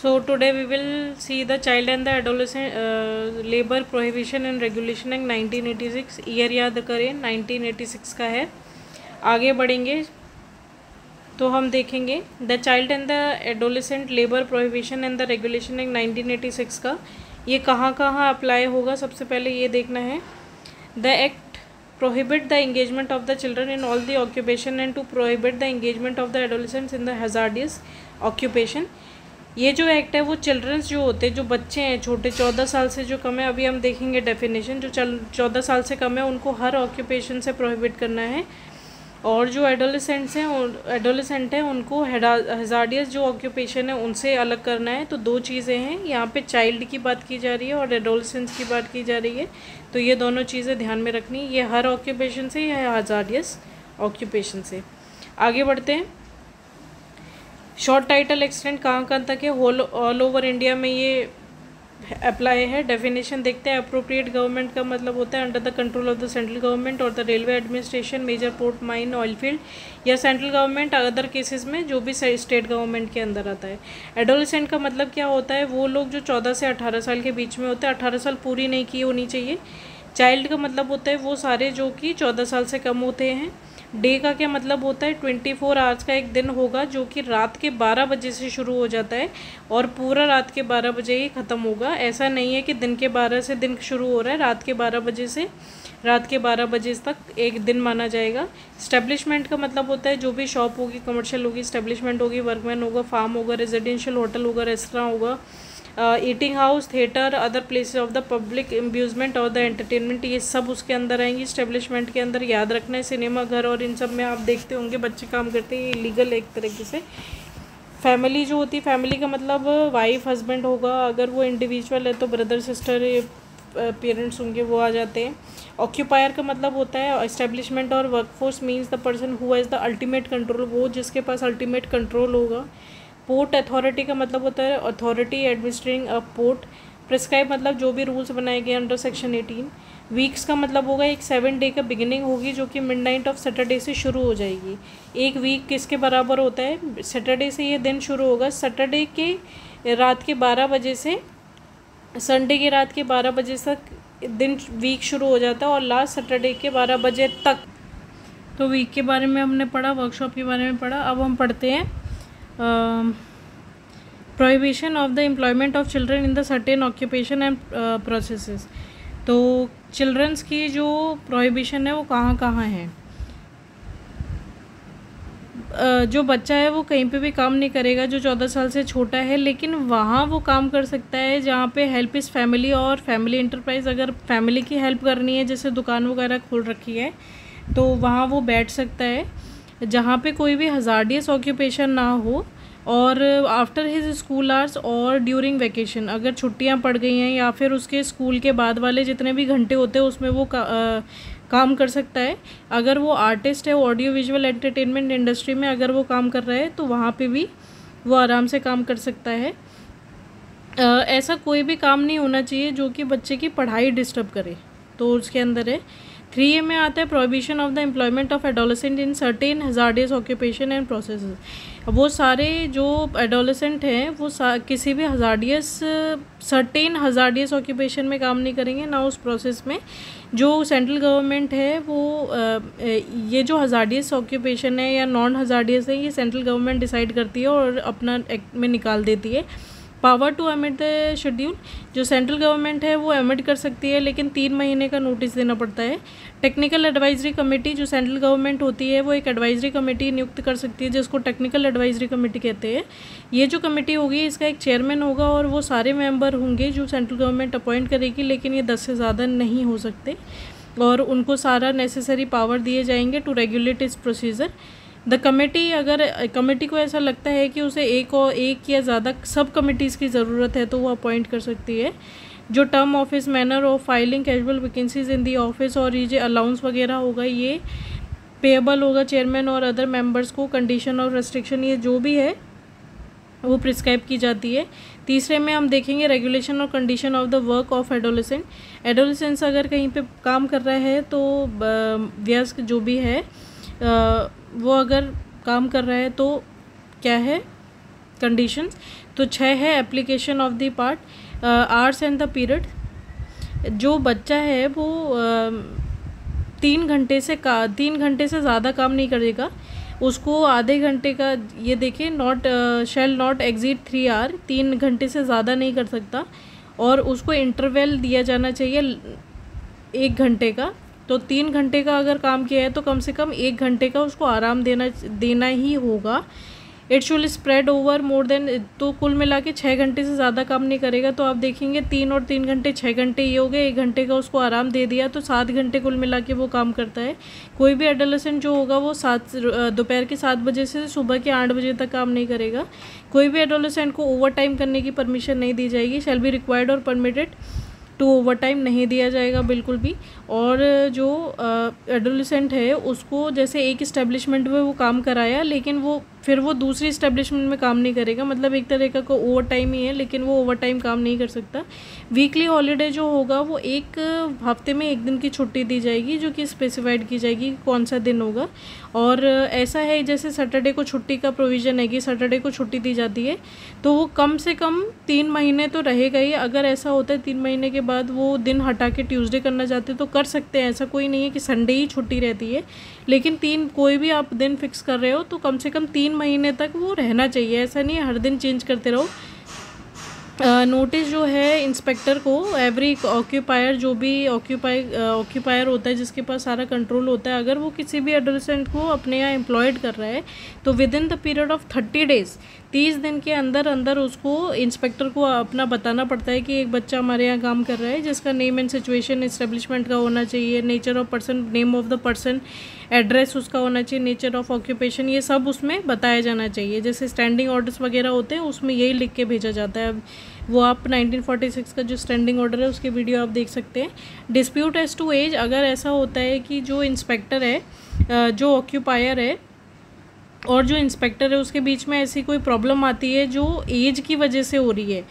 So today we will see the child and the adolescent labor prohibition and regulation act 1986। Year याद करें 1986 का है। आगे बढ़ेंगे तो हम देखेंगे the child and the adolescent labour prohibition and the regulation act 1986 का ये कहाँ कहाँ अप्लाई होगा। सबसे पहले ये देखना है the act prohibit the engagement of the children in all the occupation and to prohibit the engagement of the adolescents in the hazardous occupation। ये जो एक्ट है वो चिल्ड्रंस जो होते हैं, जो बच्चे हैं छोटे 14 साल से जो कम है, अभी हम देखेंगे डेफिनेशन, जो 14 साल से कम है उनको हर ऑक्यूपेशन से प्रोहिबिट करना है, और जो एडोलेसेंट हैं उनको हज़ार्डियस जो ऑक्यूपेशन है उनसे अलग करना है। तो दो चीज़ें हैं यहाँ पे, चाइल्ड की बात की जा रही है और एडोलेसेंट्स की बात की जा रही है। तो ये दोनों चीज़ें ध्यान में रखनी, ये हर ऑक्यूपेशन से या हज़ार्डियस ऑक्यूपेशन से। आगे बढ़ते हैं। शॉर्ट टाइटल एक्सटेंड कहाँ कहाँ तक है, ऑल ओवर इंडिया में ये अप्लाई है। डेफिनेशन देखते हैं। अप्रोप्रिएट गवर्नमेंट का मतलब होता है under the control of the central government और the railway administration, major port, mine, oil field, या सेंट्रल गवर्नमेंट अदर केसेस में जो भी स्टेट गवर्नमेंट के अंदर आता है। एडोलेसेंट का मतलब क्या होता है, वो लोग जो 14 से 18 साल के बीच में होते हैं, 18 साल पूरी नहीं की होनी चाहिए। चाइल्ड का मतलब होता है वो सारे जो कि 14 साल से कम होते हैं। डे का क्या मतलब होता है, 24 आवर्स का एक दिन होगा जो कि रात के 12 बजे से शुरू हो जाता है और पूरा रात के 12 बजे ही ख़त्म होगा। ऐसा नहीं है कि दिन के 12 से दिन शुरू हो रहा है, रात के 12 बजे से रात के 12 बजे तक एक दिन माना जाएगा। इस्टेब्लिशमेंट का मतलब होता है जो भी शॉप होगी, कमर्शियल होगी, इस्टेब्लिशमेंट होगी, वर्कमैन होगा, फार्म होगा, रेजिडेंशियल होटल होगा, रेस्टोरेंट होगा, eating house, theatre, other places of the public amusement और द एंटरटेनमेंट, ये सब उसके अंदर आएंगी इस्टेब्लिशमेंट के अंदर। याद रखना है सिनेमा घर और इन सब में आप देखते होंगे बच्चे काम करते हैं, ये लीगल एक तरीके से। फैमिली जो होती है, फैमिली का मतलब वाइफ हस्बैंड होगा, अगर वो इंडिविजुअल है तो ब्रदर सिस्टर पेरेंट्स होंगे वो आ जाते हैं। ऑक्यूपायर का मतलब होता है एस्टेब्लिशमेंट और workforce means the person who has the ultimate control, वो जिसके पास अल्टीमेट कंट्रोल होगा। पोर्ट अथॉरिटी का मतलब होता है authority administrating a port. Prescribe मतलब जो भी रूल्स बनाए गए अंडर सेक्शन 18। वीक्स का मतलब होगा एक 7 डे का बिगिनिंग होगी जो कि मिडनाइट ऑफ सैटरडे से शुरू हो जाएगी। एक वीक किसके बराबर होता है, सैटरडे से ये दिन शुरू होगा, सैटरडे के रात के 12 बजे से संडे की रात के 12 बजे तक दिन वीक शुरू हो जाता है और लास्ट सैटरडे के 12 बजे तक। तो वीक के बारे में हमने पढ़ा, वर्कशॉप के बारे में पढ़ा। अब हम पढ़ते हैं prohibition of the employment of children in the certain occupation and processes. तो चिल्ड्रंस की जो प्रोहिबिशन है वो कहाँ कहाँ है। जो बच्चा है वो कहीं पे भी काम नहीं करेगा जो 14 साल से छोटा है, लेकिन वहाँ वो काम कर सकता है जहाँ पे हेल्प इज़ फैमिली और फैमिली इंटरप्राइज। अगर फैमिली की हेल्प करनी है, जैसे दुकान वगैरह खोल रखी है, तो वहाँ वो बैठ सकता है जहाँ पे कोई भी हज़ार्डियस ऑक्यूपेशन ना हो, और आफ्टर हिज स्कूल आवर्स और ड्यूरिंग वैकेशन, अगर छुट्टियाँ पड़ गई हैं या फिर उसके स्कूल के बाद वाले जितने भी घंटे होते हैं उसमें वो काम कर सकता है। अगर वो आर्टिस्ट है, ऑडियो विजुअल एंटरटेनमेंट इंडस्ट्री में अगर वो काम कर रहा है तो वहाँ पे भी वो आराम से काम कर सकता है। ऐसा कोई भी काम नहीं होना चाहिए जो कि बच्चे की पढ़ाई डिस्टर्ब करे, तो उसके अंदर है। 3A में आता है prohibition of the employment of adolescent in certain hazardous occupation and processes. वो सारे जो एडोलेसेंट हैं वो किसी भी सर्टेन हज़ार्डियस ऑक्यूपेशन में काम नहीं करेंगे, ना उस प्रोसेस में। जो सेंट्रल गवर्नमेंट है वो ये जो हज़ार्डियस ऑक्यूपेशन है या नॉन हज़ार्डियस है, ये सेंट्रल गवर्नमेंट डिसाइड करती है और अपना एक्ट में निकाल देती है। Power to emit the schedule, जो सेंट्रल गवर्नमेंट है वो एमिट कर सकती है, लेकिन 3 महीने का नोटिस देना पड़ता है। टेक्निकल एडवाइजरी कमेटी, जो सेंट्रल गवर्नमेंट होती है वो एक एडवाइजरी कमेटी नियुक्त कर सकती है जिसको टेक्निकल एडवाइजरी कमेटी कहते हैं। ये जो कमेटी होगी इसका एक चेयरमैन होगा और वो सारे मेंबर होंगे जो सेंट्रल गवर्नमेंट अपॉइंट करेगी, लेकिन ये 10 से ज़्यादा नहीं हो सकते, और उनको सारा नेसेसरी पावर दिए जाएंगे टू रेगुलेट इस प्रोसीजर। द कमेटी, अगर कमेटी को ऐसा लगता है कि उसे एक या ज़्यादा सब कमिटीज़ की ज़रूरत है तो वो अपॉइंट कर सकती है। जो term office, manner of filing casual vacancies in the office और ये जो अलाउंस वगैरह होगा ये पेएबल होगा चेयरमैन और अदर मेंबर्स को। कंडीशन और रेस्ट्रिक्शन ये जो भी है वो प्रिस्क्राइब की जाती है। तीसरे में हम देखेंगे रेगुलेशन और condition of the work of adolescent. Adolescents अगर कहीं पे काम कर रहा है तो वयस्क जो भी है वो अगर काम कर रहा है तो क्या है, कंडीशंस। तो 6 है application of the part hours and the period. जो बच्चा है वो 3 घंटे से ज़्यादा काम नहीं करेगा, उसको आधे घंटे का, ये देखिए, शैल नॉट एग्जीड 3 आवर, 3 घंटे से ज़्यादा नहीं कर सकता, और उसको इंटरवल दिया जाना चाहिए 1 घंटे का। तो 3 घंटे का अगर काम किया है तो कम से कम 1 घंटे का उसको आराम देना ही होगा। It should spread over more than, तो कुल मिला के 6 घंटे से ज़्यादा काम नहीं करेगा। तो आप देखेंगे 3 और 3 घंटे 6 घंटे ये हो गए, 1 घंटे का उसको आराम दे दिया, तो 7 घंटे कुल मिला के वो काम करता है। कोई भी एडोलेसेंट जो होगा वो दोपहर के 7 बजे से सुबह के 8 बजे तक काम नहीं करेगा। कोई भी एडोलेसेंट को ओवर टाइम करने की परमिशन नहीं दी जाएगी। शैल बी रिक्वायर्ड और परमिटेड टू ओवर टाइम नहीं दिया जाएगा बिल्कुल भी। और जो एडोलेसेंट है उसको जैसे एक इस्टेब्लिशमेंट में वो काम कराया, लेकिन वो फिर वो दूसरी इस्टेब्लिशमेंट में काम नहीं करेगा, मतलब एक तरह का ओवर टाइम ही है, लेकिन वो ओवर टाइम काम नहीं कर सकता। वीकली हॉलीडे जो होगा वो एक हफ्ते में 1 दिन की छुट्टी दी जाएगी, जो कि स्पेसिफाइड की जाएगी कौन सा दिन होगा। और ऐसा है जैसे सैटरडे को छुट्टी का प्रोविज़न है कि सैटरडे को छुट्टी दी जाती है, तो वो कम से कम 3 महीने तो रहेगा ही। अगर ऐसा होता है 3 महीने के बाद वो दिन हटा के ट्यूसडे करना चाहते तो कर सकते हैं, ऐसा कोई नहीं है कि संडे ही छुट्टी रहती है। लेकिन कोई भी आप दिन फिक्स कर रहे हो तो कम से कम 3 महीने तक वो रहना चाहिए, ऐसा नहीं है हर दिन चेंज करते रहो। नोटिस जो है इंस्पेक्टर को एवरी ऑक्यूपायर, जो भी ऑक्यूपायर होता है जिसके पास सारा कंट्रोल होता है, अगर वो किसी भी एडोलेसेंट को अपने यहाँ एम्प्लॉयड कर रहा है तो with in the period of 30 days, 30 दिन के अंदर उसको इंस्पेक्टर को अपना बताना पड़ता है कि एक बच्चा हमारे यहाँ काम कर रहा है, जिसका नेम एंड सिचुएशन इस्टेब्लिशमेंट का होना चाहिए, nature of person, name of the person, address उसका होना चाहिए, नेचर ऑफ ऑक्यूपेशन, ये सब उसमें बताया जाना चाहिए। जैसे स्टैंडिंग ऑर्डर्स वगैरह होते हैं उसमें यही लिख के भेजा जाता है। वो आप 1946 का जो स्टैंडिंग ऑर्डर है उसके वीडियो आप देख सकते हैं। डिस्प्यूट एज टू एज, अगर ऐसा होता है कि जो इंस्पेक्टर है, जो ऑक्यूपायर है और जो इंस्पेक्टर है उसके बीच में ऐसी कोई प्रॉब्लम आती है जो एज की वजह से हो रही है,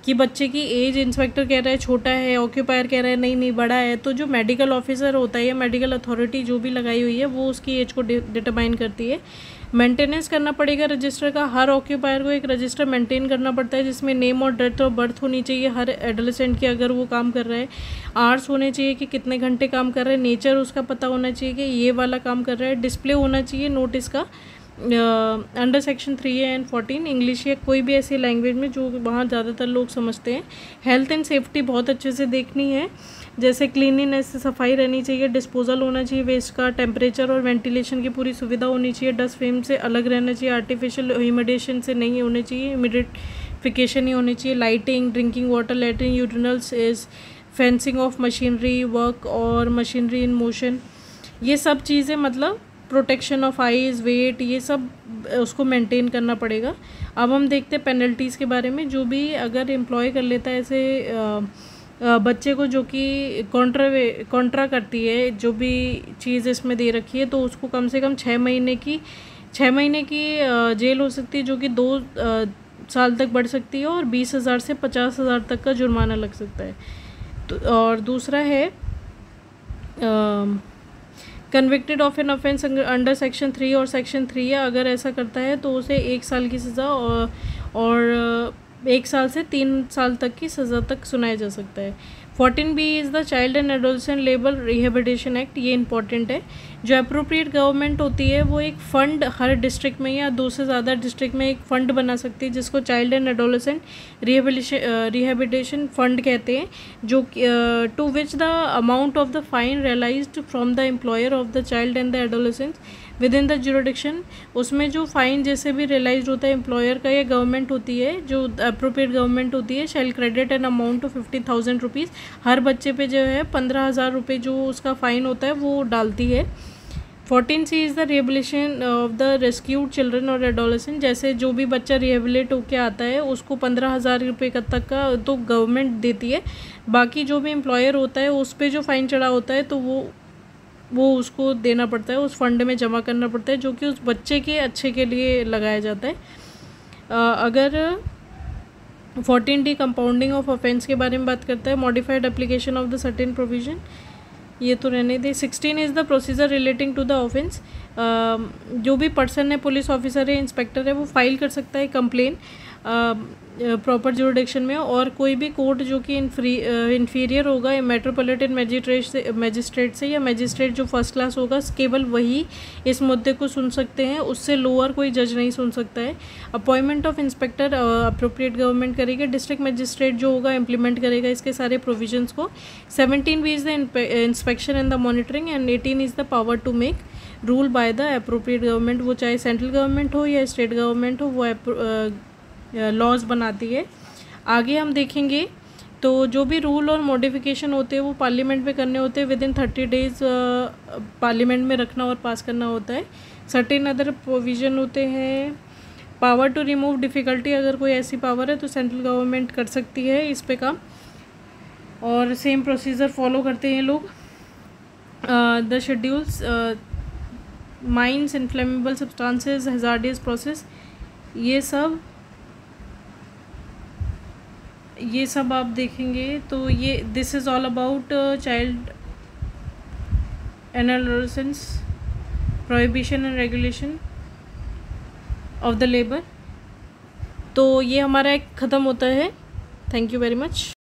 कि बच्चे की एज इंस्पेक्टर कह रहा है छोटा है, ऑक्यूपायर कह रहा है नहीं बड़ा है, तो जो मेडिकल ऑफिसर होता है या मेडिकल अथॉरिटी जो भी लगाई हुई है वो उसकी एज को डिटरमाइन करती है। मेंटेनेंस करना पड़ेगा रजिस्टर का, हर ऑक्यूपायर को एक रजिस्टर मेंटेन करना पड़ता है जिसमें नेम और डेट ऑफ बर्थ होनी चाहिए हर एडोलेसेंट की अगर वो काम कर रहा है। आवर्स होने चाहिए कि कितने घंटे काम कर रहा है, नेचर उसका पता होना चाहिए कि ये वाला काम कर रहा है, डिस्प्ले होना चाहिए नोटिस का under section 3A and 14 English या कोई भी ऐसी लैंग्वेज में जो वहाँ ज़्यादातर लोग समझते हैं। हेल्थ एंड सेफ्टी बहुत अच्छे से देखनी है, जैसे क्लीनिनेस से सफाई रहनी चाहिए, डिस्पोजल होना चाहिए वेस्ट का, टेम्परेचर और वेंटिलेशन की पूरी सुविधा होनी चाहिए, डस्ट फेम से अलग रहना चाहिए, आर्टिफिशियल ह्यूमिडेशन से नहीं होने चाहिए, इमिडिफिकेशन ही होनी चाहिए, lighting, drinking water, latrine, urinals, is fencing of machinery work और मशीनरी इन मोशन, ये सब चीज़ें मतलब प्रोटेक्शन ऑफ आइज़, वेट, ये सब उसको मेंटेन करना पड़ेगा। अब हम देखते हैं पेनल्टीज़ के बारे में। जो भी अगर एम्प्लॉय कर लेता है ऐसे बच्चे को जो कि कॉन्ट्रा करती है, जो भी चीज़ इसमें दे रखी है, तो उसको कम से कम 6 महीने की जेल हो सकती है, जो कि 2 साल तक बढ़ सकती है, और 20,000 से 50,000 तक का जुर्माना लग सकता है। तो और दूसरा है convicted of an offence under section 3 और सेक्शन 3 है, अगर ऐसा करता है तो उसे 1 साल की सज़ा और 1 साल से 3 साल तक की सज़ा तक सुनाया जा सकता है। 14B is the child and adolescent labour rehabilitation act, ये इंपॉर्टेंट है। जो अप्रोप्रिएट गवर्नमेंट होती है वो एक फ़ंड हर डिस्ट्रिक्ट में या 2 से ज़्यादा डिस्ट्रिक्ट में एक फ़ंड बना सकती है जिसको child and adolescent rehabilitation fund कहते हैं, जो to which the amount of the fine realised from the employer of the child and the adolescent within the jurisdiction, उसमें जो फ़ाइन जैसे भी रियलाइज होता है एम्प्लॉयर का या गवर्नमेंट होती है, जो अप्रोप्रिएट गवर्नमेंट होती है, shall credit an amount of 50,000 rupees, हर बच्चे पे जो है 15,000 रुपये जो उसका फ़ाइन होता है वो डालती है। 14C is the rehabilitation of the rescued children और एडोलेसेंट, जैसे जो भी बच्चा रिहेबिलेट होकर आता है उसको 15,000 रुपये तक का तो गवर्नमेंट देती है, बाकी जो भी एम्प्लॉयर होता है उस पर जो फ़ाइन चढ़ा होता है तो वो उसको देना पड़ता है, उस फंड में जमा करना पड़ता है, जो कि उस बच्चे के अच्छे के लिए लगाया जाता है। अगर 14D कंपाउंडिंग ऑफ ऑफेंस के बारे में बात करता है, modified application of the certain provision, ये तो रहने दे। 16 is the procedure relating to the offence. जो भी पर्सन है, पुलिस ऑफिसर है, इंस्पेक्टर है, वो फाइल कर सकता है कंप्लेन प्रॉपर जुरिडिक्शन में, और कोई भी कोर्ट जो कि इन्फीरियर होगा मेट्रोपॉलिटन मजिस्ट्रेट से या मजिस्ट्रेट जो फर्स्ट क्लास होगा, केवल वही इस मुद्दे को सुन सकते हैं, उससे लोअर कोई जज नहीं सुन सकता है। Appointment of inspector appropriate government करेगा, डिस्ट्रिक्ट मजिस्ट्रेट जो होगा इम्प्लीमेंट करेगा इसके सारे प्रोविजंस को। 17 भी is the inspection and the monitoring, and 18 is the power to make rule by the appropriate government, वो चाहे सेंट्रल गवर्नमेंट हो या स्टेट गवर्नमेंट हो, वो लॉज बनाती है। आगे हम देखेंगे तो जो भी रूल और मॉडिफिकेशन होते हैं वो पार्लियामेंट में करने होते हैं, विद इन 30 डेज़ पार्लियामेंट में रखना और पास करना होता है। सर्टेन अदर प्रोविज़न होते हैं। पावर टू रिमूव डिफ़िकल्टी, अगर कोई ऐसी पावर है तो सेंट्रल गवर्नमेंट कर सकती है इस पे काम, और सेम प्रोसीजर फॉलो करते हैं लोग। The schedules, mines, inflammable substances, hazardous process, ये सब आप देखेंगे। तो ये this is all about child and adolescence prohibition and regulation of the labour. तो ये हमारा एक ख़त्म होता है। Thank you very much.